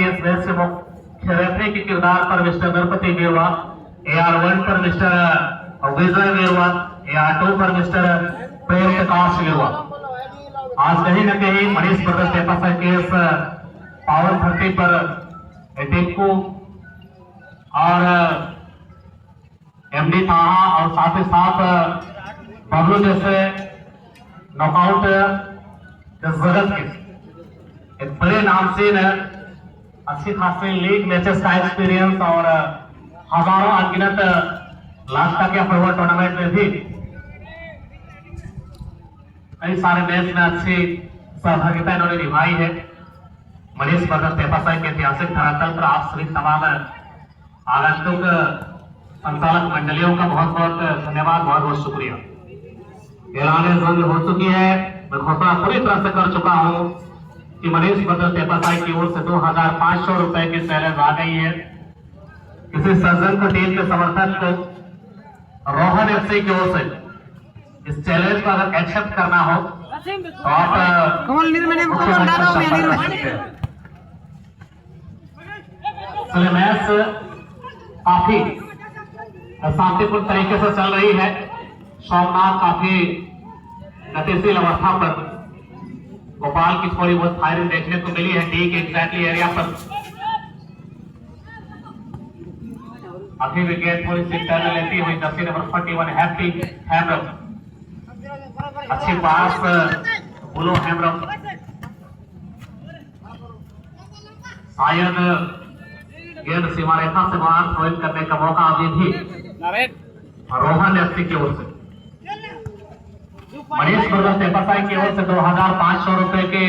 इस मैच से मुख्य रेफरी के किरदार पर मिस्टर गणपति गिरवा, AR1 पर मिस्टर विजय गिरवा, AR2 पर मिस्टर प्रेम प्रकाश गिरवा। आज कहीं न कहीं मनीष ब्रदर्स टेपासाई के इस पावन धरती पर टिंकू और MD ताहा और साथ ही साथ बबलू जैसे नॉकआउट इस जगत के एक बड़े नामचीन अच्छी खासी लीग मैचेस का एक्सपीरियंस और हजारों अनगिनत लाख तक के फुटबॉल टूर्नामेंट में भी कई सारे मैच में अच्छी सहभागिता इन्होंने निभाई है। मनीष ब्रदर्स टेपासाई के ऐतिहासिक धरातल पर आप सभी तमाम आगंतुक संचालक मंडलियों का बहुत बहुत धन्यवाद, बहुत बहुत शुक्रिया। ऐलान जंग हो चुकी है। मैं घोषणा पूरी तरह से कर चुका हूँ कि मनीष ब्रदर्स टेपासाई की ओर से 2500 रुपए की चैलेंज आ गई है। किसी सज्जन को टीम के समर्थक को रोहन FC की ओर से इस चैलेंज को अगर एक्सेप्ट करना हो तो आप मैच काफी शांतिपूर्ण तरीके से चल रही है। सोमनाथ काफी गतिशील अवस्था पर, गोपाल की थोड़ी बहुत फायरिंग देखने को मिली है डी के एग्जैक्टली एरिया पर। अभी विकेट थोड़ी सी टर्न लेती हुई जर्सी नंबर 41 हैप्पी हैमरम, अच्छी पास बुलो हैमरम, शायद गेंद सीमा रेखा से बाहर थ्रो इन करने का मौका अभी भी रोहन FC की ओर से। मनीष ब्रदर्स टेपासाई की ओर से 2500 रुपए की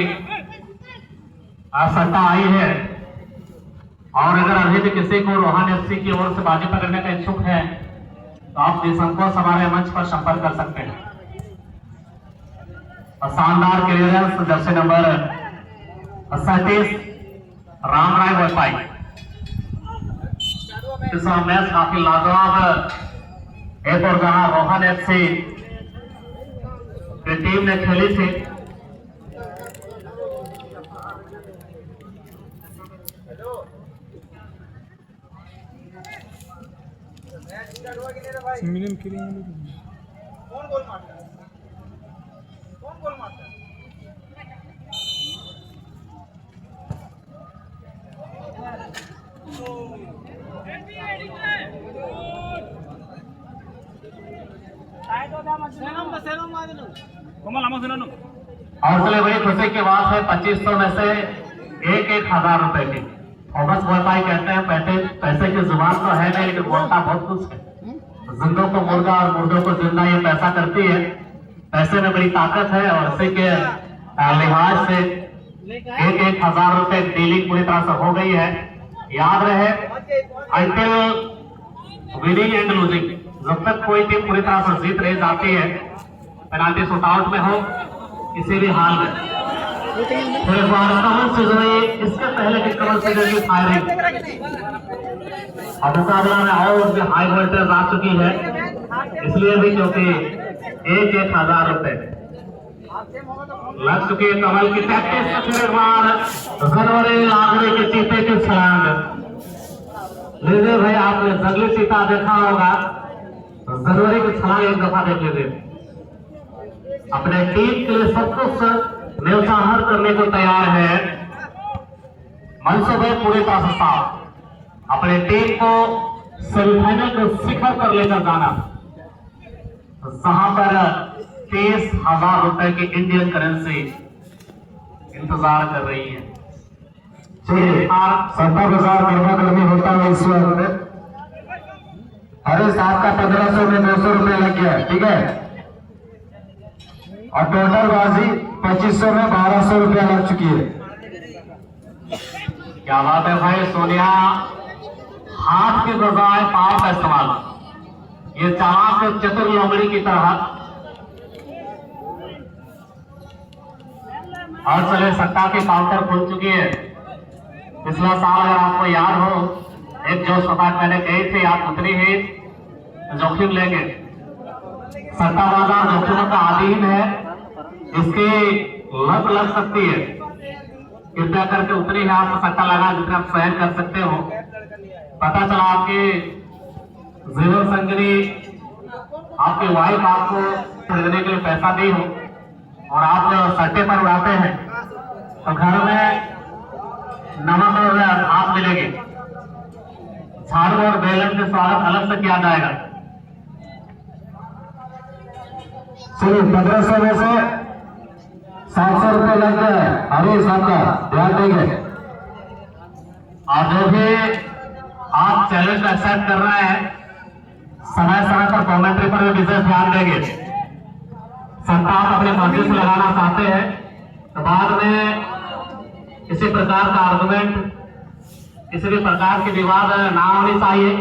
सट्टा आई है। और अगर अभी भी किसी को रोहन FC की ओर से बाजी पकड़ने का इच्छुक है तो आप निसंकोच हमारे मंच पर संपर्क कर सकते हैं। शानदार क्लियरेंस जर्सी नंबर 37 राम राय बोपाई। इस मैच काफी लाजवाब एक और जहां रोहन FC की टीम ने खेली थी, कौन गोल मारता है? कौन गोल मारता है? और चले बड़ी खुशी की बात है 2500 में से 1,000 रुपए की। थॉमस बोलपाई कहते हैं पैसे की जुबान तो है नहीं, लेकिन बोलता बहुत कुछ है। जिंदों को मुर्गा और मुर्दों को जिंदा ये पैसा करती है। पैसे में बड़ी ताकत है और इसी के लिहाज से 1,000 रुपए डीलिंग पूरी तरह से हो गई है। याद रहे, अंटिल विनिंग एंड लूजिंग, जब तक कोई टीम पूरी तरह से जीत नहीं जाती है, पेनाल्टी शूटआउट में हो किसी भी हाल में, फिर कमल सिजोई इसके पहले की कमल सिजोई की फायरिंग और मुकाबला में और भी हाई वोल्टेज आ चुकी है। इसलिए भी क्योंकि 1,000 रुपए लग चुकी है। कमल की प्रैक्टिस फिर एक बार जनवरी लागरे के चीते की छलांग। लीजिए भाई, आपने जंगली चीता देखा होगा, जनवरी की छलांग एक दफा देख लीजिए। अपने टीम के लिए सब कुछ न्यौछावर करने को तैयार है। मनसूबे पूरी तरह से साफ, अपने टीम को सेमीफाइनल के शिखर पर लेकर जाना, जहां पर 30,000 रुपए की इंडियन करेंसी इंतजार कर रही है। 70,000 गरबा गर्मी होता है इस वक्त। अरे साहब का 1500 में 200 रुपए लग गया, ठीक है। और टोटल बाजी 2500 में 1200 रुपया लग चुकी है। क्या बात है भाई सोनिया, हाथ के बजाय पांव का इस्तेमाल, ये चालाक चतुर लोमड़ी की तरह। और चले सट्टा की काउंटर खुल चुकी है। पिछला साल अगर आपको याद हो, एक जो सपाट मैंने कही थी, आप उतनी ही जोखिम लेंगे। सट्टा बाजार जोखिमों का अधीन है, इसकी लत लग सकती है। कृपया करके उतनी ही आप सट्टा लगा जितना आप सहन कर सकते हो। पता चला आपके जीवन संगिनी, आपकी वाइफ आपको खरीदने के लिए पैसा दी हो और आप सट्टे पर उड़ाते हैं, तो घर में नमक और भात मिलेगी। झाड़ू और बेलन से स्वागत अलग से किया जाएगा। चलिए 1500 में से 700 रुपये लग गए। अरे साहब का ध्यान देंगे। और जो भी आप चैलेंज एक्सेप्ट कर रहे हैं, समय समय पर कमेंट्री पर भी विशेष ध्यान देंगे। सट्टा आप अपने मर्जी से लगाना चाहते हैं तो बाद में किसी प्रकार का आर्गुमेंट, किसी भी प्रकार की विवाद ना होनी चाहिए।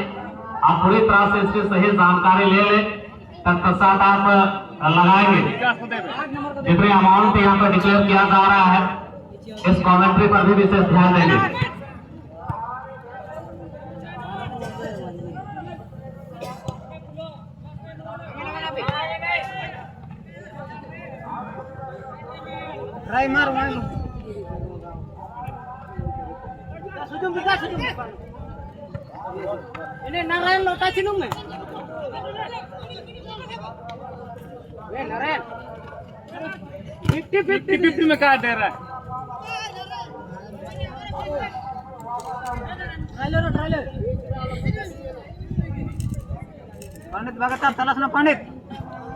आप पूरी तरह से इसकी सही जानकारी ले लें, तत्पश्चात आप लगाएंगे। जितने अमाउंट यहाँ पर डिक्लेयर किया जा रहा है, इस कमेंट्री पर भी विशेष ध्यान देंगे। Try mar man. Sujum bisa sujum. Ini Narayan lota sinung में. ये नारायण 50-50 में क्या दे रहा है? ट्रायलर पंडित भगताब तलाश ना पंडित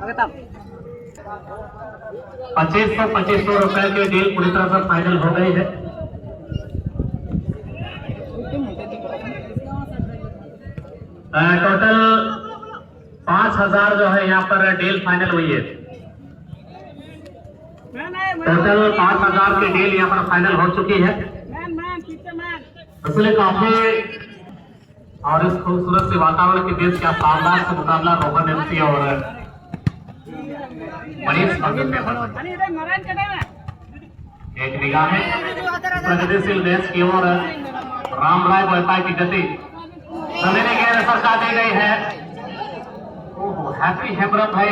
भगताब 2500 रुपए की डील पूरी तरह से फाइनल हो गई है। टोटल 5000 जो है यहाँ पर डील फाइनल हुई है। टोटल 5000 की डील यहाँ पर फाइनल हो चुकी है। इसलिए काफी और इस खूबसूरत से वातावरण के बीच क्या शानदार से मुकाबला रोहन एमसी और मनीष एक निगाह में प्रगतिशील देश की ओर राम राय व्यापार की गति समेटने की सरकार दी गई है। हैप्पी हेमरम भाई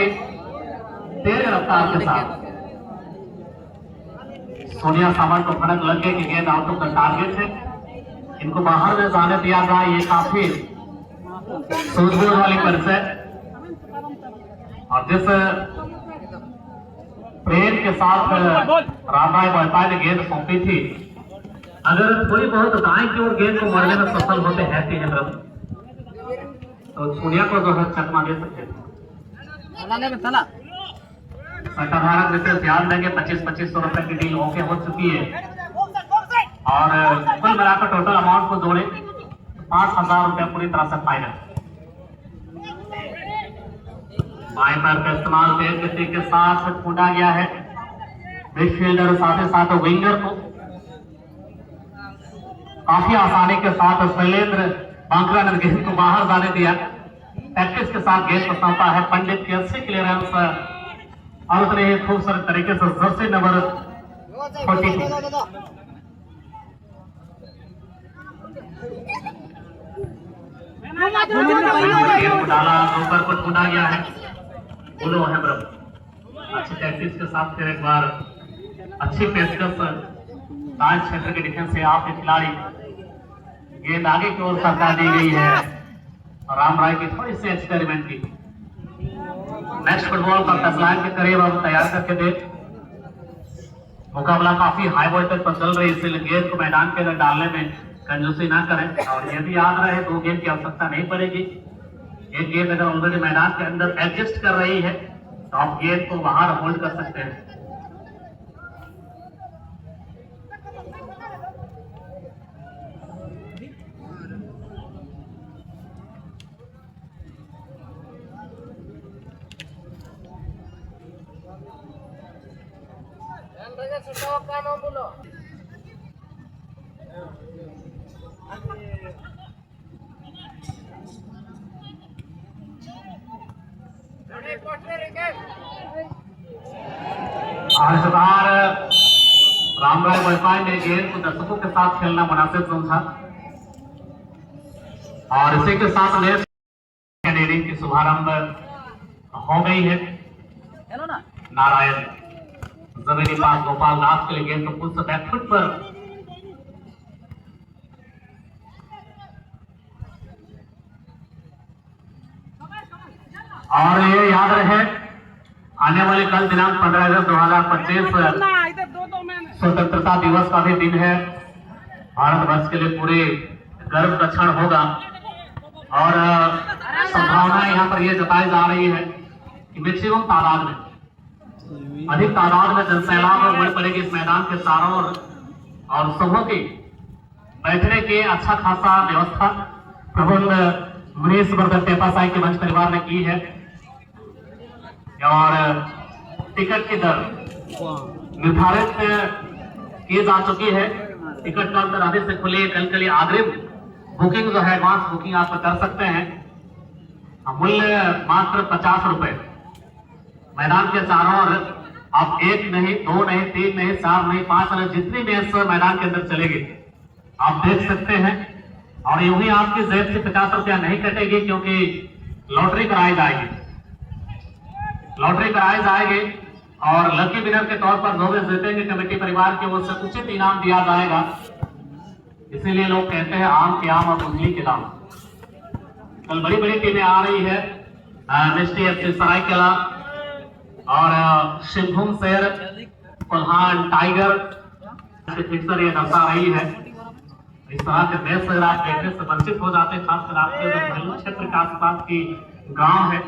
तेज रफ्तार के साथ सोनिया सामान को फर्क लग गया कि गेंद आउट का टारगेट है, इनको बाहर में जाने दिया जाए। ये काफी सूझबूझ वाली परिचय और जिस प्रेम के साथ रामराय व्यापार ने गेंद सौंपी थी, अगर थोड़ी बहुत दाएं की ओर गेंद को मारने में सफल होते हैप्पी हेमरम तो सोनिया को जो है चकमा दे सकते थे। सट्टाधारक विशेष ध्यान देंगे। 2500 रुपए की डील ओके हो चुकी है और कुल मिलाकर टोटल अमाउंट को जोड़े 5000 रुपए पूरी तरह से फाइनल। बाएं पैर का इस्तेमाल तेज गति के साथ कूदा गया है। मिडफील्डर साथ ही साथ विंगर को काफी आसानी के साथ शैलेंद्र बांकरा ने गेंद को बाहर जाने दिया। प्रैक्टिस के साथ गेंद को सौंपा है पंडित की अच्छी क्लियरेंस और उतने ही खूबसूरत तरीके से जर्सी नंबर 42 डाला, ऊपर को कूदा गया है। बोलो हेमरम अच्छी प्रैक्टिस के साथ फिर एक बार अच्छी पेशकश दाएं क्षेत्र के डिफेंस से आपके खिलाड़ी गेंद आगे की ओर सरकार दी गई है। राम राय की थोड़ी सी एक्सपेरिमेंट की नेक्स्ट फुटबॉल का टच लाइन के करीब अब तैयार करके दे। मुकाबला काफी हाई वोल्टेज पर चल रही है, इसलिए गेंद को मैदान के अंदर डालने में कंजूसी ना करें और यदि याद रहे 2 गेंद की आवश्यकता नहीं पड़ेगी। एक गेंद अगर ऑलरेडी मैदान के अंदर एडजस्ट कर रही है तो आप गेंद को बाहर होल्ड कर सकते हैं। आर्शदार राम रामराय वाईफाई ने गेंद को दर्शकों के साथ खेलना मुनासिब समझा और इसी के साथ मैच इनिंग की शुभारंभ हो गई है। नारायण जमीनी पास गोपाल दास के लिए गेंद को पुल से बैकफुट पर और ये याद रहे आने वाले कल दिनांक 15 अगस्त 2025 स्वतंत्रता दिवस का भी दिन है। भारतवर्ष के लिए पूरे गर्व का क्षण होगा और संभावना यहाँ पर यह जताई जा रही है कि मैक्सिमम तादाद में अधिक तादाद में जनसैलाब बढ़ पड़ेगी इस मैदान के चारों ओर और सबों की बैठने की अच्छा खासा व्यवस्था प्रबंध मनीष वर्धन टेपासाई के मंच परिवार ने की है और टिकट की दर निर्धारित की जा चुकी है। टिकट काउंटर अभी से खुले, कल के लिए अग्रिम बुकिंग जो है एडवांस बुकिंग आप कर सकते हैं। मूल्य मात्र 50 रुपए। मैदान के चारों ओर आप 1 नहीं, 2 नहीं, 3 नहीं, 4 नहीं, 5 नहीं, जितनी मैच मैदान के अंदर चलेगी आप देख सकते हैं और यूं ही आपकी जेब से 50 रुपया नहीं कटेगी क्योंकि लॉटरी कराई जाएगी। लॉटरी कराई जाएगी और लकी विनर के तौर पर जो भी जीतेंगे कमेटी परिवार की ओर से उचित इनाम दिया जाएगा। इसीलिए लोग कहते हैं आम के आम और उंगली के दाम। कल बड़ी बड़ी टीमें आ रही है, मिस्टी एफसी सरायकेला और सिंहभूम शेर, कोल्हान टाइगर फिक्सर ये दर्शा रही है। इस तरह के मैच अगर आप देखने से वंचित हो जाते हैं, खासकर आपके जो क्षेत्र के आसपास की गांव है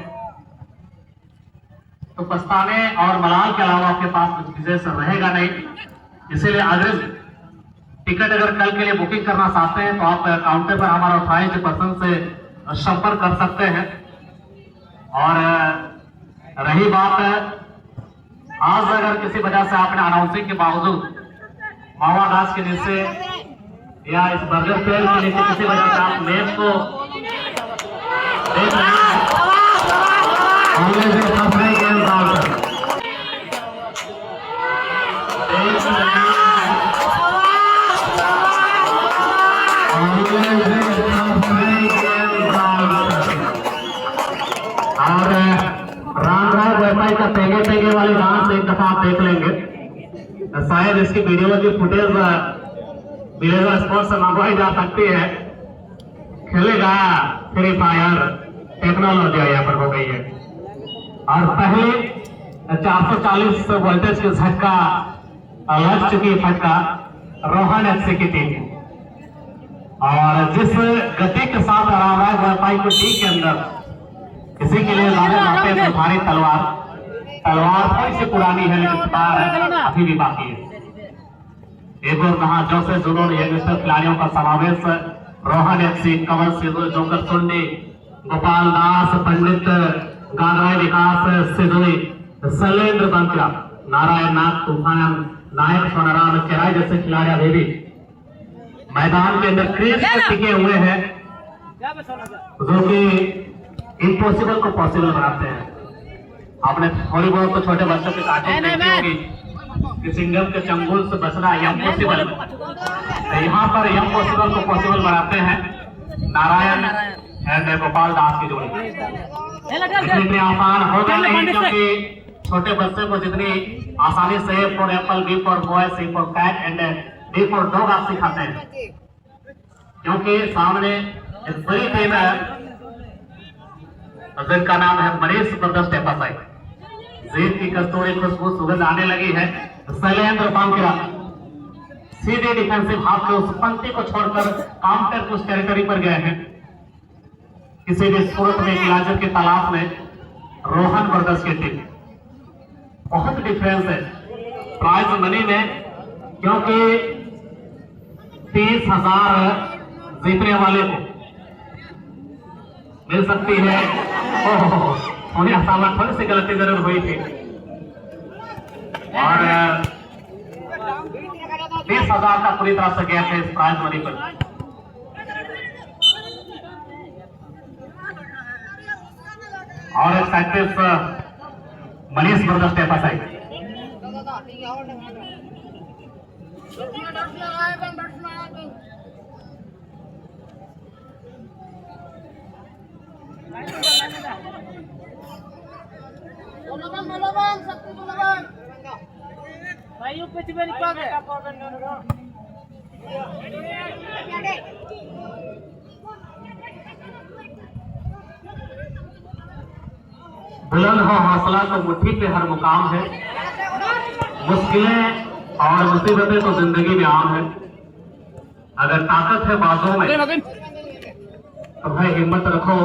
तो पछताने और मलाल के अलावा आपके पास कुछ विशेष रहेगा नहीं। इसीलिए अग्रिम टिकट अगर कल के लिए बुकिंग करना चाहते हैं तो आप काउंटर पर हमारा ऑथराइज्ड पर्सन से संपर्क कर सकते हैं। और रही बात आज अगर किसी वजह से आपने अनाउंसिंग के बावजूद मावा घास के नीचे या इस बर्गर पेड़ के नीचे किसी वजह से आप मैच को देख रहे हैं और रामराय वाईफाई का पेगे पेगे वाले डांस एक दफा आप देख लेंगे। शायद इसकी वीडियो की फुटेज विलेज स्पोर्ट्स से मंगवाई जा सकती है। खेलेगा फ्री फायर, टेक्नोलॉजी यहाँ पर हो गई है और पहले 440 वोल्टेज के झटका लग चुकी है फटका रोहन एफसी की टीम और जिस गति के साथ रामराय वाईफाई को टी के अंदर इसी के लिए जाने जाते हैं तुम्हारी तलवार थोड़ी सी पुरानी है लेकिन तार अभी भी बाकी है। एक और कहा जोसे जुनून यंगस्टर खिलाड़ियों का समावेश रोहन एफसी, कंवल सिद्धू, जोकर सुंडी, गोपाल दास, पंडित गागराय विकास सिद्धोई, शैलेंद्र बंकिया, नारायण नाथ, तूफान नायक, सोनाराम चेराई जैसे खिलाड़ी अभी भी मैदान के अंदर क्रीज पर टिके हुए हैं जो कि इम्पॉसिबल को पॉसिबल बनाते हैं। आपने थोड़ी बहुत तो छोटे बच्चों के कार्टून देखी होगी कि सिंगम के चंगुल से बचना इम्पॉसिबल, तो यहाँ पर इम्पॉसिबल को पॉसिबल बनाते हैं नारायण एंड गोपाल दास की जोड़ी। इतनी आसान होगा नहीं क्योंकि छोटे बच्चे को जितनी आसानी से A for apple, B for boy, C for cat and D for dog आप सिखाते हैं क्योंकि सामने एक बड़ी टीम है जिनका नाम है मनीष वर्धन टेपासाई। जीत की कस्तूरी खुशबू सुगंध आने लगी है। शैलेंद्र बंकिया सीधे डिफेंसिव हाफ में उस पंक्ति को छोड़कर काउंटर की उस टेरिटरी पर गए हैं। किसी भी सूरत में इलाजर की तलाश में रोहन ब्रदर्स की टीम बहुत डिफरेंस है प्राइज मनी में क्योंकि 30,000 जीतने वाले को मिल सकती है। उन्हें हसावा थोड़ी सी गलती जरूर हुई थी और 30,000 का पूरी तरह से गया था इस प्राइज मनी पर। और एक साइकिल मनीष ब्रदर्स टेपासाई बुलंद हो हौसला तो मुट्ठी पे हर मुकाम है। मुश्किलें और मुसीबतें तो जिंदगी में आम है। अगर ताकत है बाजों में तो भाई हिम्मत रखो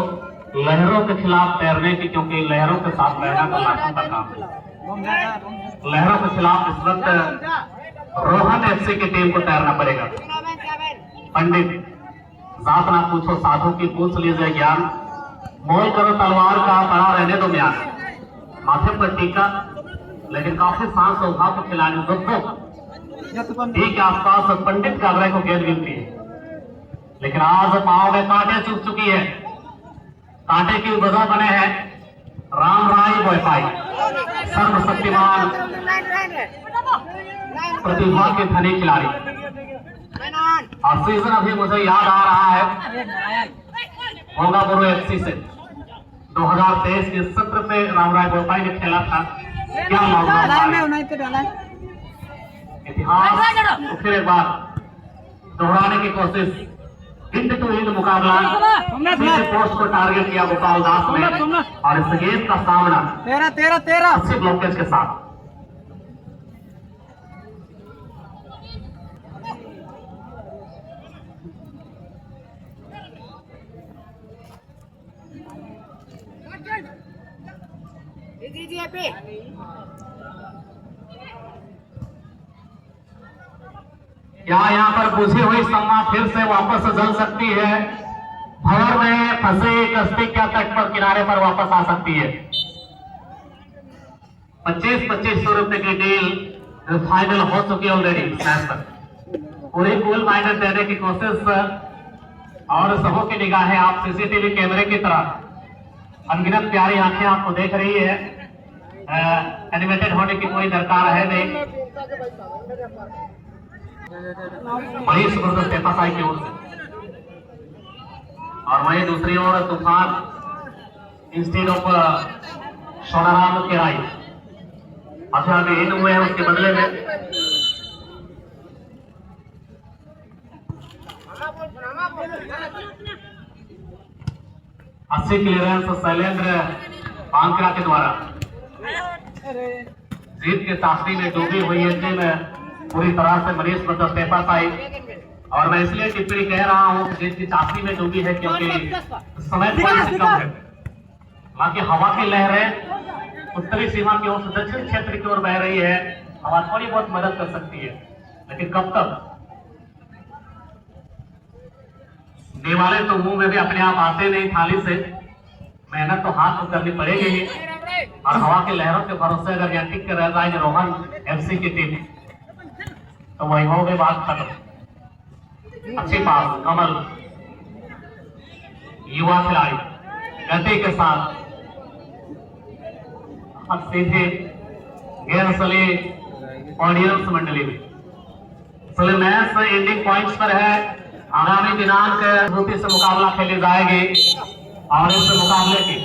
लहरों के खिलाफ तैरने की, क्योंकि लहरों के साथ रहना तो लाखों का काम है। लहरों के खिलाफ इस वक्त रोहन एफसी की टीम को तैरना पड़ेगा। पंडित जात ना पूछो साधु की पूछ लीजिए ज्ञान, मोल करो तलवार का बड़ा रहने दो म्यान। माथे पर टीका लेकिन काफी सांस स्वभाव के खिलाड़ी दोस्तों टी के आसपास पंडित काबरे को गेंद गिरती है, लेकिन आज पांव में कांटे चुभ चुकी है। कांटे की वजह बने हैं राम राय बोयपाई, सर्वशक्तिमान प्रतिभा के धनी खिलाड़ी। और सीजन अभी मुझे याद आ रहा है होगापुर एफसी से 2023 के सत्र पे राम राय बोयपाई ने खेला था। क्या इतिहास तो फिर एक बार दोहराने की कोशिश। हिंद टू हिंद मुकाबला पोस्ट को टारगेट किया गोपाल दास ने और इस गेंद का सामना 13 अच्छे ब्लॉकेज के साथ। क्या यहाँ पर बुझी हुई सम्मा फिर से वापस जल सकती है? भंवर में फंसे कश्ती क्या तट पर किनारे पर वापस आ सकती है? 25-25 रुपए की डील फाइनल हो चुकी है ऑलरेडी मैच पर। पूरी कूल माइनस देने की कोशिश और सबों की निगाहें आप सीसीटीवी कैमरे की तरह अनगिनत प्यारी आंखें आपको देख रही है। एनिमेटेड होने की कोई दरकार है नहीं। वही जबरदस्त एफएसआई की ओर से और वही दूसरी ओर तूफान इंस्टीड ऑफ सोनाराम के राय अच्छा अभी इन हुए हैं। उसके बदले में अच्छी क्लियरेंस शैलेंद्र बांकरा के द्वारा जीत के चाशनी में डूबी हुई है टीम पूरी तरह से मनीष ब्रदर्स एफएसआई। और मैं इसलिए टिप्पणी कह रहा हूं जीत की चाशनी में डूबी है क्योंकि समय थोड़ा सा कम है। बाकी हवा की लहरें उत्तरी सीमा की ओर से दक्षिण क्षेत्र की ओर बह रही है। हवा थोड़ी बहुत मदद कर सकती है, लेकिन कब तक? दिवाले तो मुंह में भी अपने आप आते नहीं थाली से, मेहनत तो हाथ में करनी पड़ेगी ही। और हवा की लहरों के भरोसे अगर यह टिक के रह जाए रोहन एफसी की टीम तो वही हो गई बात खत्म। अच्छी पास कमल युवा खिलाड़ी गति के साथ सीधे गैर सली ऑडियंस मंडली में चले मैच एंडिंग पॉइंट्स पर है। आगामी दिनांक से मुकाबला खेली जाएगी और इस मुकाबले की